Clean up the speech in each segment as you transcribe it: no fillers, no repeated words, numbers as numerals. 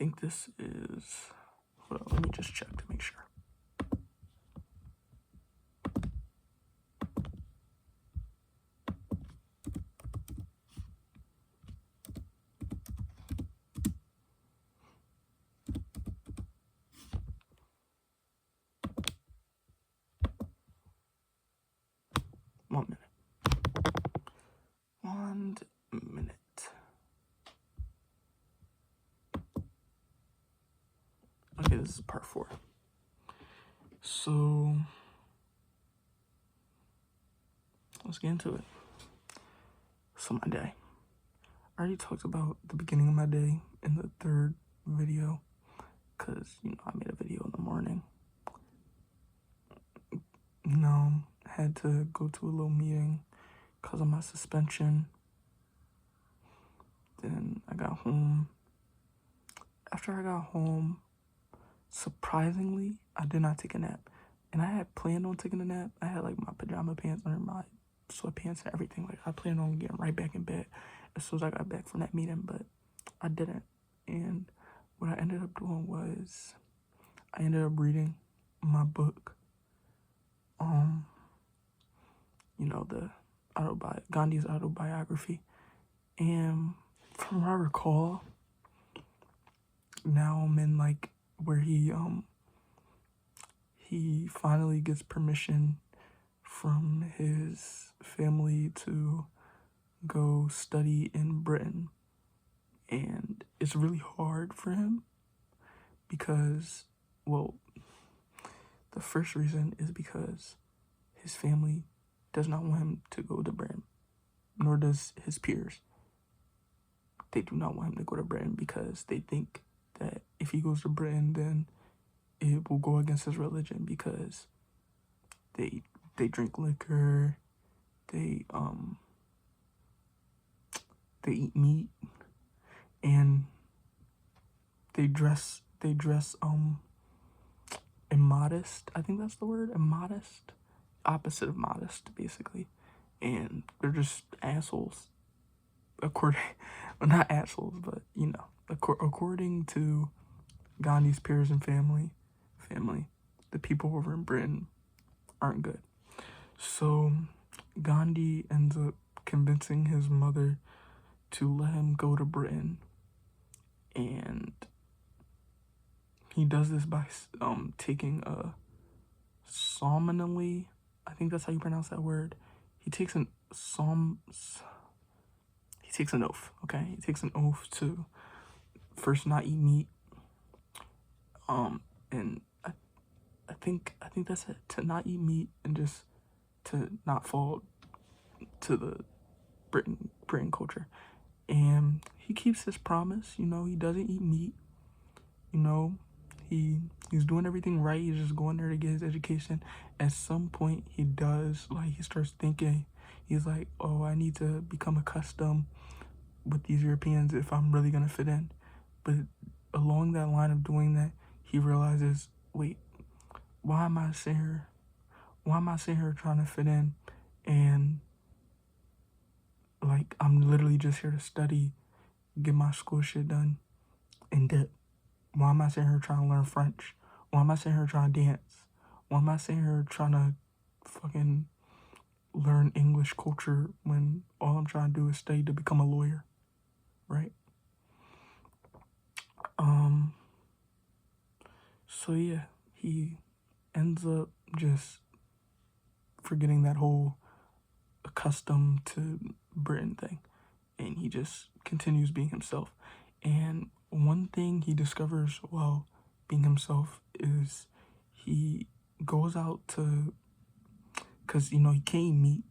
think this is, hold on, let me just check to make sure. One minute. Okay, this is part 4. So let's get into it. So my day. I already talked about the beginning of my day in the 3rd video, because, I made a video in the morning. I had to go to a little meeting because of my suspension. Then I got home. After I got home, surprisingly, I did not take a nap. And I had planned on taking a nap. I had, my pajama pants under my sweatpants and everything. I planned on getting right back in bed as soon as I got back from that meeting, but I didn't. And what I ended up doing was I ended up reading my book, the Gandhi's autobiography. And from what I recall, now I'm in where he finally gets permission from his family to go study in Britain. And it's really hard for him because, the first reason is because his family does not want him to go to Britain, nor does his peers. They do not want him to go to Britain because they think that if he goes to Britain, then it will go against his religion, because they drink liquor, they eat meat, and they dress immodest. I think that's the word, immodest, opposite of modest, basically. And they're just assholes. Not assholes, but according to Gandhi's peers and family, the people over in Britain aren't good. So Gandhi ends up convincing his mother to let him go to Britain, and he does this by taking a solemnly, I think that's how you pronounce that word. He takes an oath, okay? He takes an oath to first not eat meat. And I think that's it, to not eat meat and just to not fall to the Britain culture. And he keeps his promise, he doesn't eat meat, he's doing everything right, he's just going there to get his education. At some point he does, he starts thinking, he's like, oh, I need to become accustomed with these Europeans if I'm really gonna fit in. But along that line of doing that, he realizes, wait, why am I sitting here trying to fit in, and I'm literally just here to study, get my school shit done, and dip. Why am I sitting here trying to learn French? Why am I sitting here trying to dance? Why am I sitting here trying to fucking learn English culture when all I'm trying to do is study to become a lawyer, right? So yeah, he ends up just forgetting that whole accustomed to Britain thing, and he just continues being himself. And one thing he discovers while being himself is he goes out to, because he can't eat meat,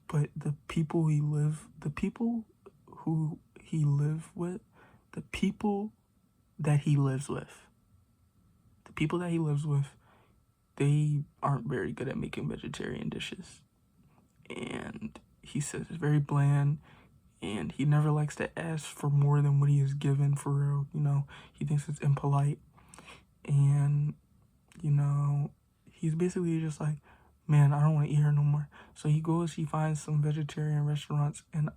but the people who he lives with, they aren't very good at making vegetarian dishes. And he says it's very bland, and he never likes to ask for more than what he is given, for real. He thinks it's impolite. And, he's basically just like, man, I don't want to eat here no more. So he finds some vegetarian restaurants, and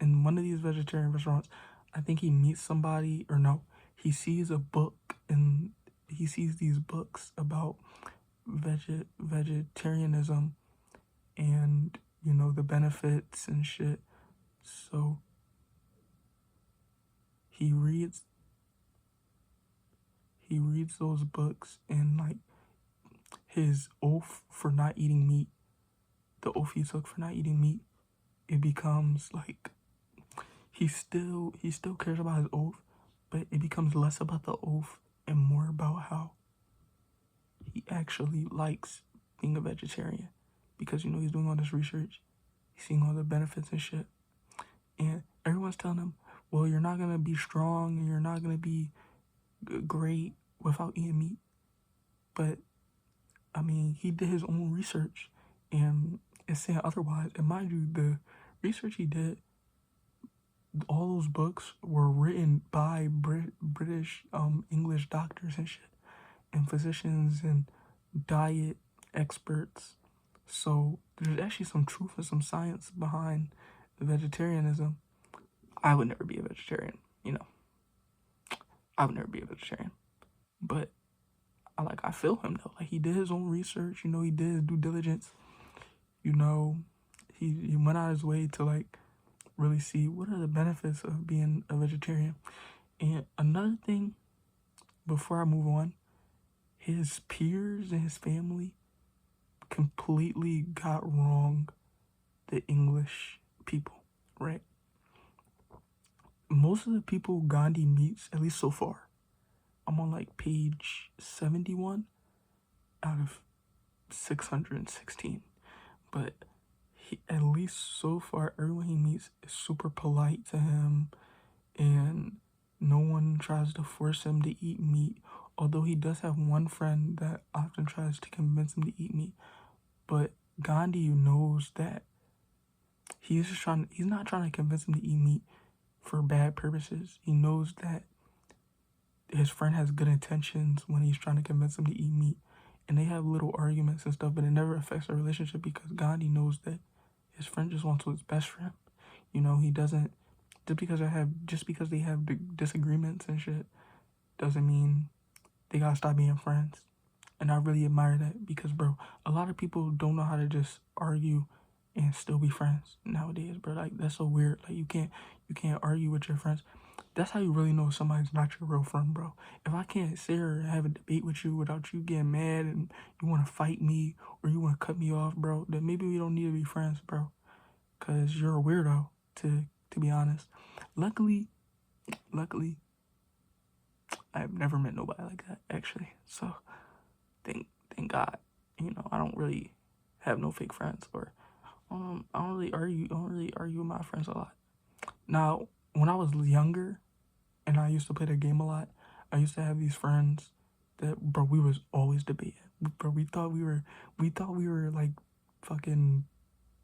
in one of these vegetarian restaurants, I think he meets somebody, or no, he sees a book and he sees these books about vegetarianism and the benefits and shit. So he reads those books, and like his oath for not eating meat, the oath he took for not eating meat, it becomes like he still cares about his oath, but it becomes less about the oath and more about how he actually likes being a vegetarian, because he's doing all this research, he's seeing all the benefits and shit, and everyone's telling him, well, you're not gonna be strong and you're not gonna be great without eating meat. But I mean, he did his own research and it's saying otherwise. And mind you, the research he did, all those books were written by British English doctors and shit, and physicians and diet experts. So there's actually some truth and some science behind the vegetarianism. I would never be a vegetarian, I would never be a vegetarian. But I feel him though. Like, he did his own research, he did his due diligence. He went out his way to like really see what are the benefits of being a vegetarian. And another thing, before I move on, his peers and his family completely got wrong the English people, right? Most of the people Ghandi meets, at least so far, I'm on like page 71 out of 616, but at least so far, everyone he meets is super polite to him, and no one tries to force him to eat meat, although he does have one friend that often tries to convince him to eat meat. But Gandhi knows that he's not trying to convince him to eat meat for bad purposes. He knows that his friend has good intentions when he's trying to convince him to eat meat, and they have little arguments and stuff, but it never affects their relationship because Gandhi knows that his friend just wants what's best for him. He doesn't, just because they have disagreements and shit doesn't mean they gotta stop being friends. And I really admire that, because bro, a lot of people don't know how to just argue and still be friends nowadays, bro. Like, that's so weird. Like, you can't argue with your friends. That's how you really know somebody's not your real friend, bro. If I can't sit here and have a debate with you without you getting mad and you want to fight me or you want to cut me off, bro, then maybe we don't need to be friends, bro. Because you're a weirdo, to be honest. Luckily, I've never met nobody like that, actually. So, thank God. I don't really have no fake friends, or I don't really argue with my friends a lot. Now, when I was younger and I used to play the game a lot, I used to have these friends that, bro, we was always debating. Bro, we thought we were like fucking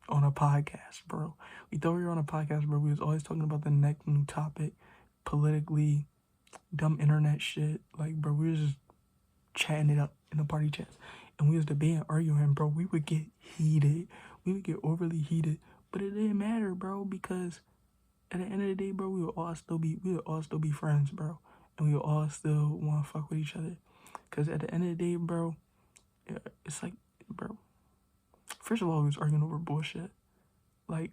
on a podcast, bro. We thought we were on a podcast, bro. We was always talking about the next new topic, politically, dumb internet shit. Like, bro, we was just chatting it up in the party chats. And we was debating, arguing, bro. We would get heated. We would get overly heated. But it didn't matter, bro, because at the end of the day, bro, we would all still be friends, bro. And we would all still want to fuck with each other. Because at the end of the day, bro, it's like, bro, first of all, we was arguing over bullshit. Like,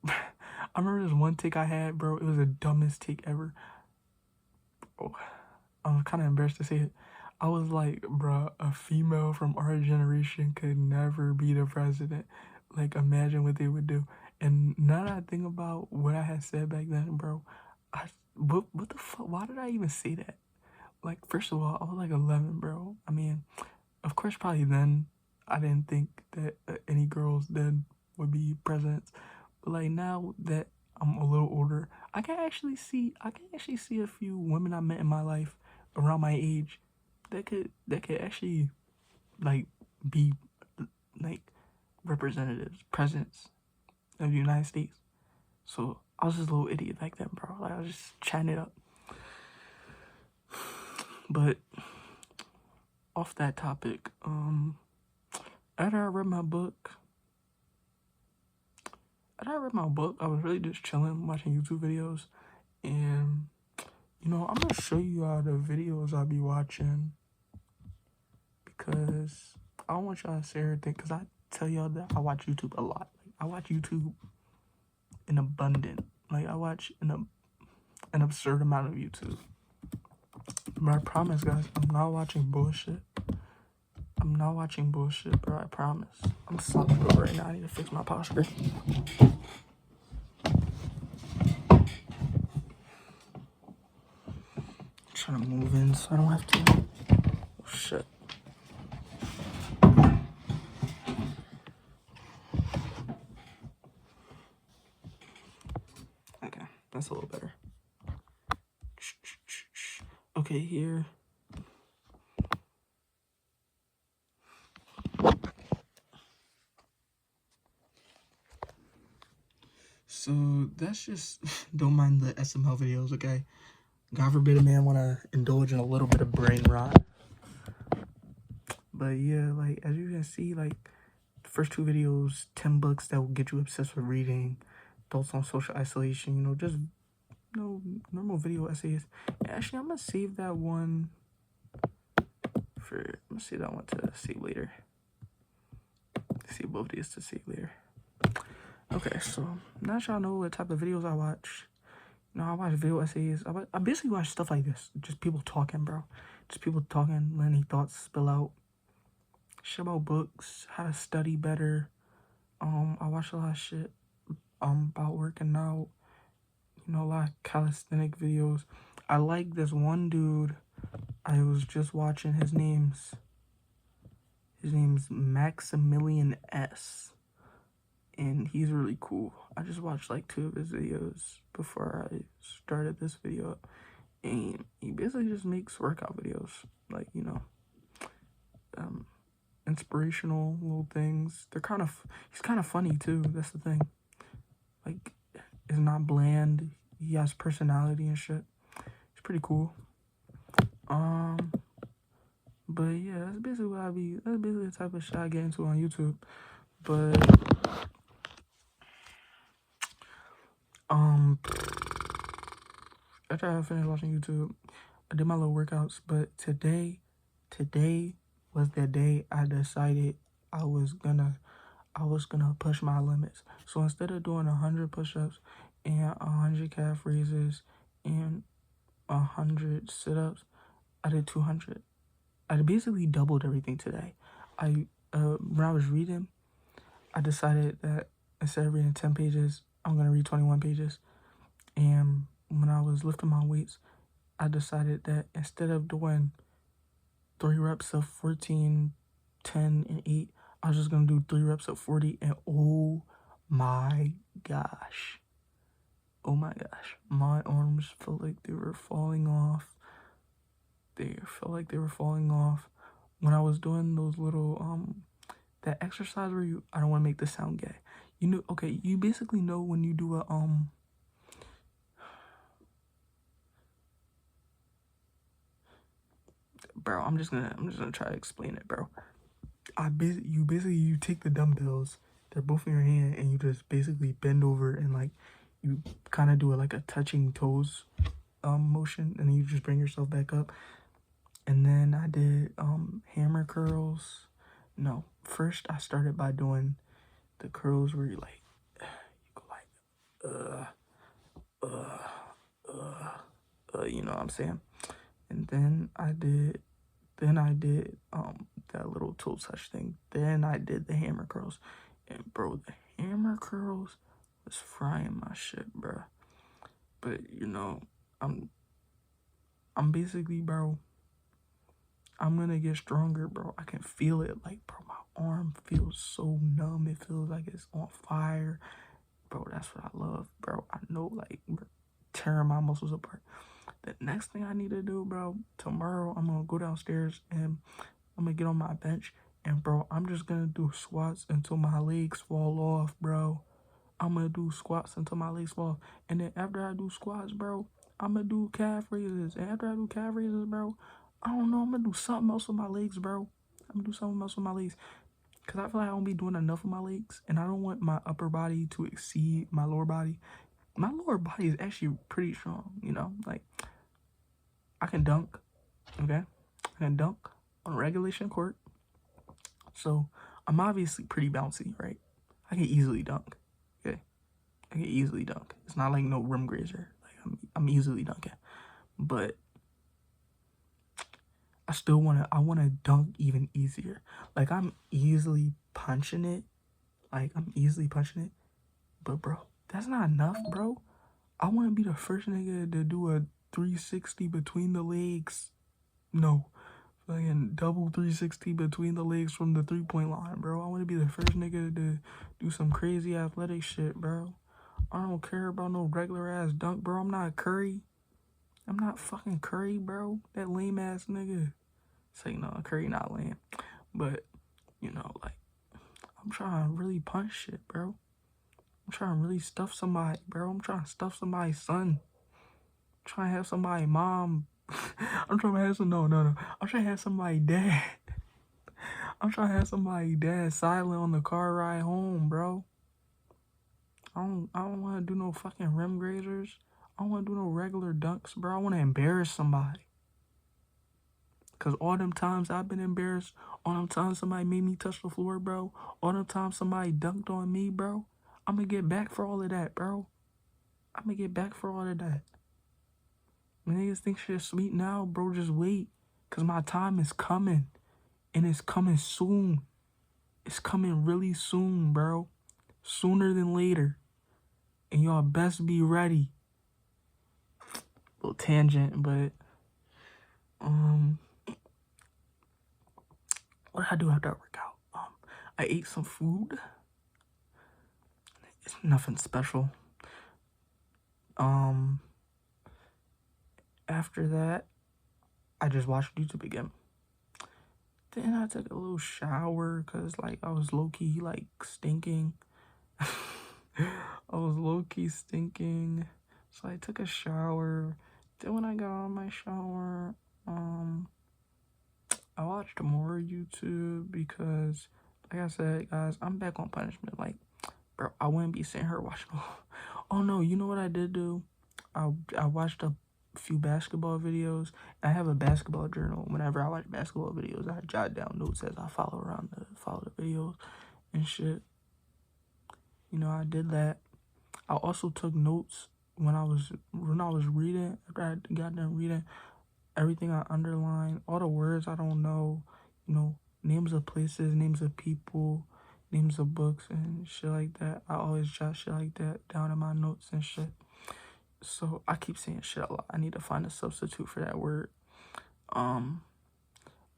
I remember this one take I had, bro. It was the dumbest take ever. Bro, I'm kind of embarrassed to say it. I was like, bro, a female from our generation could never be the president. Like, imagine what they would do. And now that I think about what I had said back then, bro, what the fuck? Why did I even say that? Like, first of all, I was like 11, bro. I mean, of course, probably then I didn't think that any girls then would be presidents. But like, now that I'm a little older, I can actually see a few women I met in my life around my age that could actually like be like representatives, presidents of the United States. So I was just a little idiot back then, bro. Like, I was just chatting it up. But off that topic, after I read my book, I was really just chilling, watching YouTube videos, and I'm gonna show you all the videos I be watching because I don't want y'all to say everything. Because I tell y'all that I watch YouTube a lot. Like, I watch YouTube in abundant. Like, I watch an absurd amount of YouTube. But I promise, guys, I'm not watching bullshit. I'm not watching bullshit, bro. I promise. I'm slopping over right now. I need to fix my posture. Trying to move in so I don't have to. Oh, shit. Okay, that's a little better. Okay, here. So that's just, don't mind the SML videos, okay? God forbid a man want to indulge in a little bit of brain rot. But yeah, like, as you can see, like, the first two videos, 10 books that will get you obsessed with reading, thoughts on social isolation, just, normal video essays. Actually, I'm going to save that one I'm going to save that one to save later. Save both these to save later. Okay, so now that y'all know what type of videos I watch. I watch video essays. I basically watch stuff like this. Just people talking, bro. Just people talking, letting their thoughts spill out. Shit about books, how to study better. I watch a lot of shit about working out. A lot of calisthenic videos. I like this one dude I was just watching. His name's Maximilian S. And he's really cool. I just watched like 2 of his videos before I started this video. And he basically just makes workout videos. Like, inspirational little things. He's kind of funny too. That's the thing. Like, it's not bland. He has personality and shit. It's pretty cool. But yeah, that's basically the type of shit I get into on YouTube. But after I finished watching YouTube, I did my little workouts. But today was the day I decided I was gonna push my limits. So instead of doing 100 push-ups and 100 calf raises and 100 sit-ups, I did 200. I basically doubled everything today. When I was reading, I decided that instead of reading 10 pages, I'm gonna read 21 pages. And when I was lifting my weights, I decided that instead of doing 3 reps of 14, 10, and 8, I was just gonna do 3 reps of 40, and oh my gosh, my arms felt like they were falling off. When I was doing those little that exercise where I don't want to make this sound gay. You basically know when you do a bro, I'm just gonna try to explain it, bro. You take the dumbbells, they're both in your hand, and you just basically bend over and like you kind of do it like a touching toes motion, and then you just bring yourself back up. And then I did hammer curls. No, first I started by doing the curls where you go you know what I'm saying? And then I did that little toe touch thing. Then I did the hammer curls. And bro, the hammer curls was frying my shit, bro. But I'm basically, bro, I'm gonna get stronger, bro. I can feel it. Like, bro, my arm feels so numb. It feels like it's on fire. Bro, that's what I love, bro. I know, like, bro, tearing my muscles apart. The next thing I need to do, bro, tomorrow I'm gonna go downstairs and I'm gonna get on my bench. And, bro, I'm just gonna do squats until my legs fall off, bro. I'm gonna do squats until my legs fall off. And then after I do squats, bro, I'm gonna do calf raises. And after I do calf raises, bro, I don't know, I'm gonna do something else with my legs, bro. Because I feel like I don't be doing enough with my legs. And I don't want my upper body to exceed my lower body. My lower body is actually pretty strong, like, I can dunk, okay? I can dunk on regulation court. So I'm obviously pretty bouncy, right? I can easily dunk, okay? I can easily dunk. It's not like no rim grazer. Like I'm easily dunking. But I wanna dunk even easier. Like I'm easily punching it. But bro, that's not enough, bro. I wanna be the first nigga to do a 360 between the legs. No. Fucking double 360 between the legs from the 3-point line, bro. I wanna be the first nigga to do some crazy athletic shit, bro. I don't care about no regular ass dunk, bro. I'm not Curry. I'm not fucking Curry, bro. That lame ass nigga. It's like, no, Curry not lame. But, like, I'm trying to really punch shit, bro. I'm trying to really stuff somebody, bro. I'm trying to stuff somebody's son. I'm trying to have somebody's mom. I'm trying to have no. I'm trying to have somebody's dad. I'm trying to have somebody's dad silent on the car ride home, bro. I don't want to do no fucking rim grazers. I don't want to do no regular dunks, bro. I want to embarrass somebody. Cause all them times I've been embarrassed, all them times somebody made me touch the floor, bro, all them times somebody dunked on me, bro, I'm gonna get back for all of that, bro. I'm gonna get back for all of that. When niggas think shit's sweet now, bro, just wait. Cause my time is coming. And it's coming soon. It's coming really soon, bro. Sooner than later. And y'all best be ready. Little tangent, but what did I do after I work out? I ate some food. It's nothing special. After that, I just watched YouTube again. Then I took a little shower because, like, I was low-key, like, stinking. I was low-key stinking. So I took a shower. Then when I got out of my shower, I watched more YouTube because, like I said, guys, I'm back on punishment. Like, bro, I wouldn't be sitting here watching. Oh no, you know what I did do? I watched a few basketball videos. I have a basketball journal. Whenever I watch basketball videos, I jot down notes as I follow the videos and shit. I did that. I also took notes when I was reading. After I got done reading, everything I underlined, all the words I don't know, names of places, names of people, names of books and shit like that. I always jot shit like that down in my notes and shit. So I keep saying shit a lot. I need to find a substitute for that word.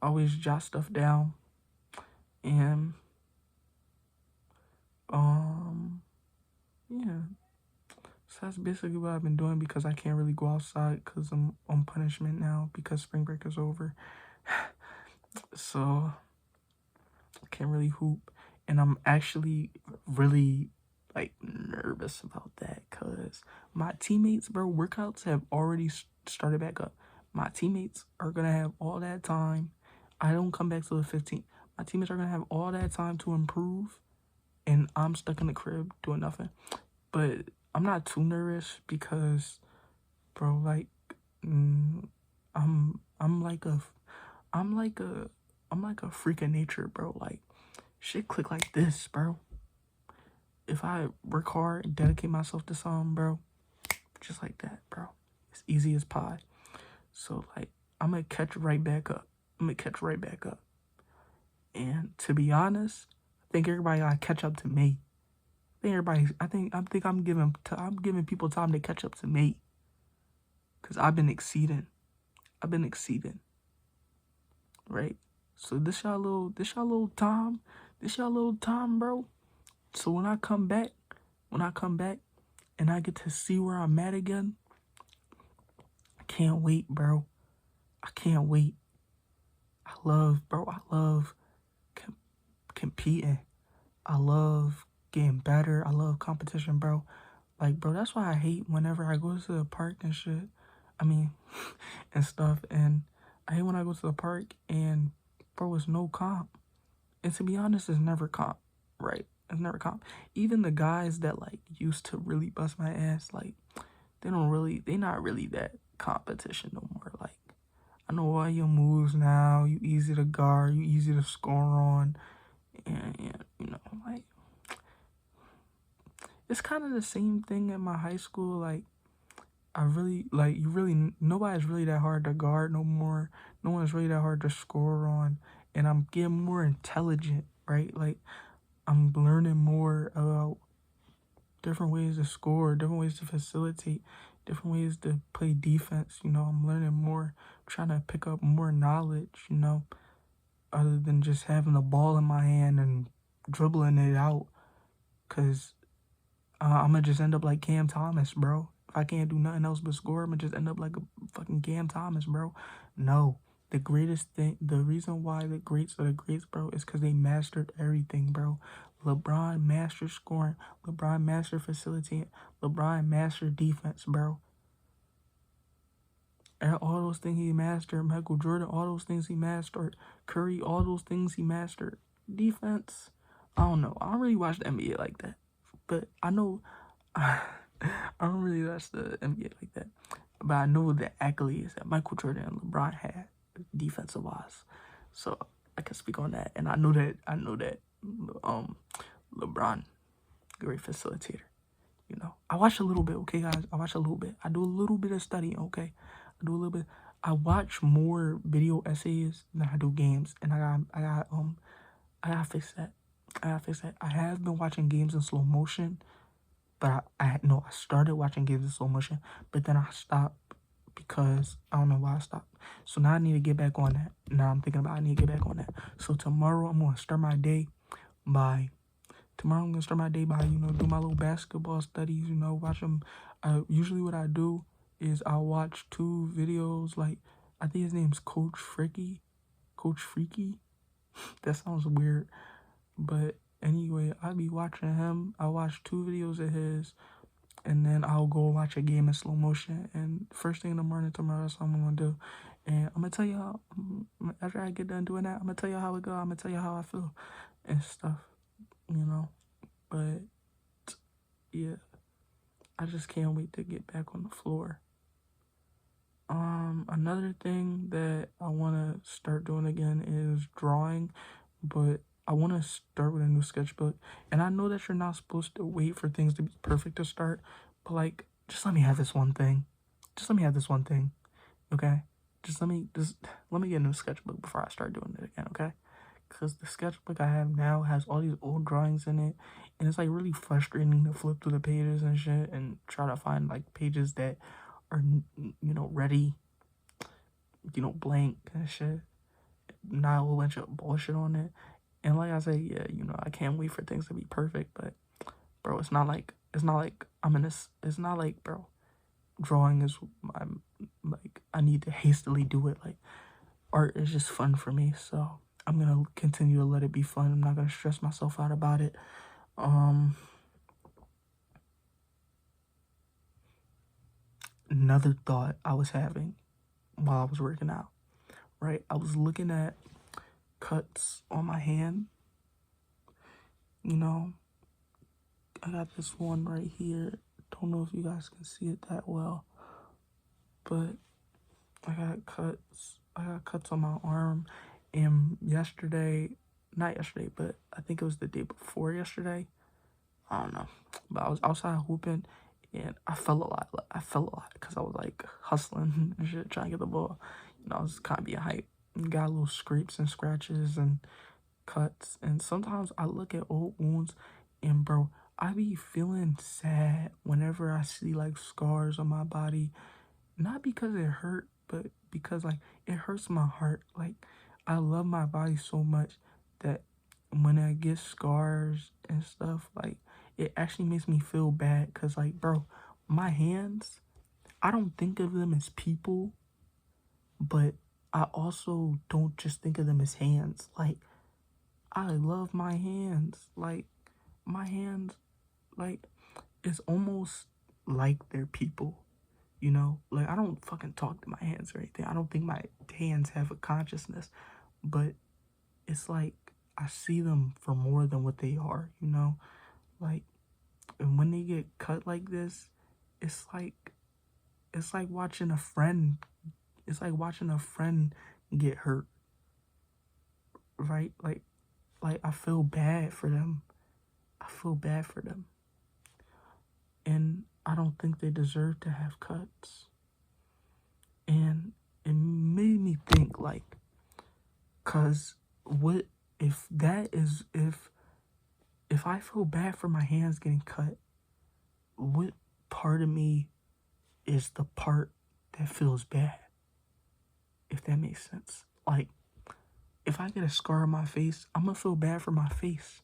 Always jot stuff down. And yeah. So that's basically what I've been doing because I can't really go outside because I'm on punishment now because spring break is over. So I can't really hoop. And I'm actually really like nervous about that because my teammates, bro, workouts have already started back up. My teammates are gonna have all that time. I don't come back till the 15th. My teammates are gonna have all that time to improve, and I'm stuck in the crib doing nothing. But I'm not too nervous because, bro, like, I'm like a freak of nature, bro. Like, shit click like this, bro. If I work hard and dedicate myself to something, bro, just like that, bro. It's easy as pie. So, like, I'm gonna catch right back up. And to be honest, I think everybody gotta catch up to me. I think I'm giving people time to catch up to me. Cause I've been exceeding. Right? So this y'all little time, bro. So when I come back and I get to see where I'm at again, I can't wait, bro. I can't wait. I love competing. I love getting better. I love competition, bro. Like, bro, that's why I hate whenever I go to the park and shit. I mean, and stuff. And I hate when I go to the park and, bro, it's no comp. And to be honest, it's never comp, right? It's never comp. Even the guys that, like, used to really bust my ass, like, they not really that competition no more. Like, I know all your moves now. You easy to guard. You easy to score on. And you know, like, it's kind of the same thing in my high school. Like, I really, like, nobody's really that hard to guard no more. No one's really that hard to score on. And I'm getting more intelligent, right? Like, I'm learning more about different ways to score, different ways to facilitate, different ways to play defense. You know, I'm learning more, trying to pick up more knowledge, you know, other than just having the ball in my hand and dribbling it out. Because I'm going to just end up like Cam Thomas, bro. If I can't do nothing else but score, I'm going to just end up like a fucking Cam Thomas, bro. No. The greatest thing, the reason why the greats are the greats, bro, is because they mastered everything, bro. LeBron mastered scoring. LeBron mastered facilitating. LeBron mastered defense, bro. And all those things he mastered. Michael Jordan, all those things he mastered. Curry, all those things he mastered. Defense, I don't know. I don't really watch the NBA like that. But I know, I don't really watch the NBA like that. But I know the accolades that Michael Jordan and LeBron had defensive wise. So I can speak on that. And I know that LeBron, great facilitator. You know, I watch a little bit, okay, guys. I watch a little bit. I do a little bit of studying, okay. I do a little bit. I watch more video essays than I do games, and I gotta fix that. I have been watching games in slow motion, but I started watching games in slow motion, but then I stopped because I don't know why I stopped. So now I need to get back on that. Now I'm thinking about I need to get back on that. So tomorrow I'm gonna start my day by you know, do my little basketball studies, you know, watch them. Usually what I do is I'll watch 2 videos, like, I think his name's Coach Freaky. That sounds weird. But anyway, I'll be watching him. I'll watch 2 videos of his, and then I'll go watch a game in slow motion. And first thing in the morning tomorrow, that's what I'm going to do. And I'm going to tell y'all, after I get done doing that, I'm going to tell y'all how it go. I'm going to tell y'all how I feel and stuff, you know. But yeah, I just can't wait to get back on the floor. Another thing that I want to start doing again is drawing, but I want to start with a new sketchbook. And I know that you're not supposed to wait for things to be perfect to start, but like, just let me have this one thing. Just let me have this one thing, okay? Just let me get a new sketchbook before I start doing it again, okay? Because the sketchbook I have now has all these old drawings in it, and it's like really frustrating to flip through the pages and shit and try to find like pages that are, you know, ready, you know, blank and shit, not a whole bunch of bullshit on it. And like I say, yeah, you know, I can't wait for things to be perfect, but bro, it's not like I'm in this. It's not like, bro, drawing is I'm like I need to hastily do it. Like, art is just fun for me, so I'm gonna continue to let it be fun. I'm not gonna stress myself out about it. Another thought I was having while I was working out, right? I was looking at cuts on my hand. You know, I got this one right here. Don't know if you guys can see it that well, but I got cuts on my arm. And not yesterday, but I think it was the day before yesterday. I don't know, but I was outside hooping, and I fell a lot. Because I was like hustling and shit, trying to get the ball. You know, I was kind of being hype. Got little scrapes and scratches and cuts. And sometimes I look at old wounds, and bro, I be feeling sad whenever I see like scars on my body. Not because it hurt, but because like it hurts my heart. Like, I love my body so much that when I get scars and stuff, like, it actually makes me feel bad. Cause like, bro, my hands, I don't think of them as people, but I also don't just think of them as hands. Like, I love my hands. Like, my hands, like, it's almost like they're people. You know, like, I don't fucking talk to my hands or anything. I don't think my hands have a consciousness, but it's like I see them for more than what they are, you know? Like, and when they get cut like this, it's like watching a friend It's like watching a friend get hurt, right? Like I feel bad for them. I feel bad for them. And I don't think they deserve to have cuts. And it made me think, like, cause what if that is if I feel bad for my hands getting cut, what part of me is the part that feels bad? If that makes sense. Like, if I get a scar on my face, I'm gonna feel bad for my face.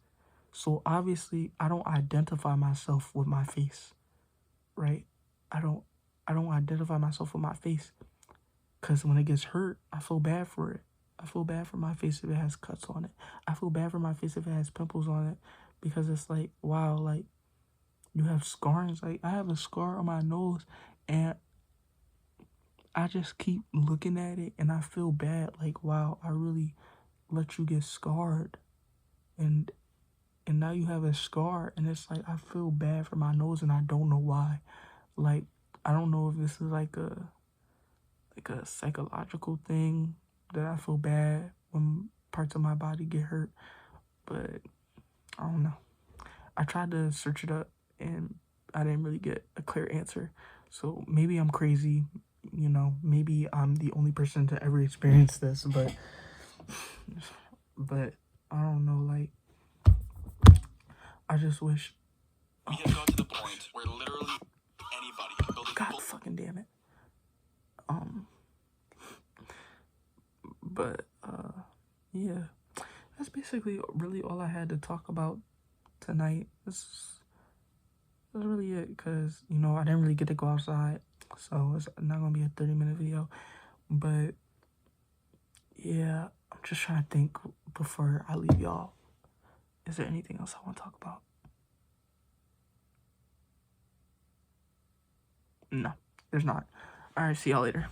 So obviously I don't identify myself with my face, right? I don't identify myself with my face, because when it gets hurt, I feel bad for it. I feel bad for my face if it has cuts on it. I feel bad for my face if it has pimples on it, because it's like, wow, like, you have scars. Like, I have a scar on my nose, and I just keep looking at it, and I feel bad. Like, wow, I really let you get scarred, and now you have a scar, and it's like I feel bad for my nose, and I don't know why. Like, I don't know if this is like a psychological thing, that I feel bad when parts of my body get hurt, but I don't know. I tried to search it up, and I didn't really get a clear answer. So maybe I'm crazy, maybe I'm the only person to ever experience this, but I don't know, like, I just wish. We have got to the point where literally anybody can build a God fucking damn it. But yeah, that's basically really all I had to talk about tonight. That's really it, because I didn't really get to go outside, so it's not gonna be a 30-minute video. But yeah, I'm just trying to think before I leave y'all. Is there anything else I want to talk about? No, there's not. All right, see y'all later.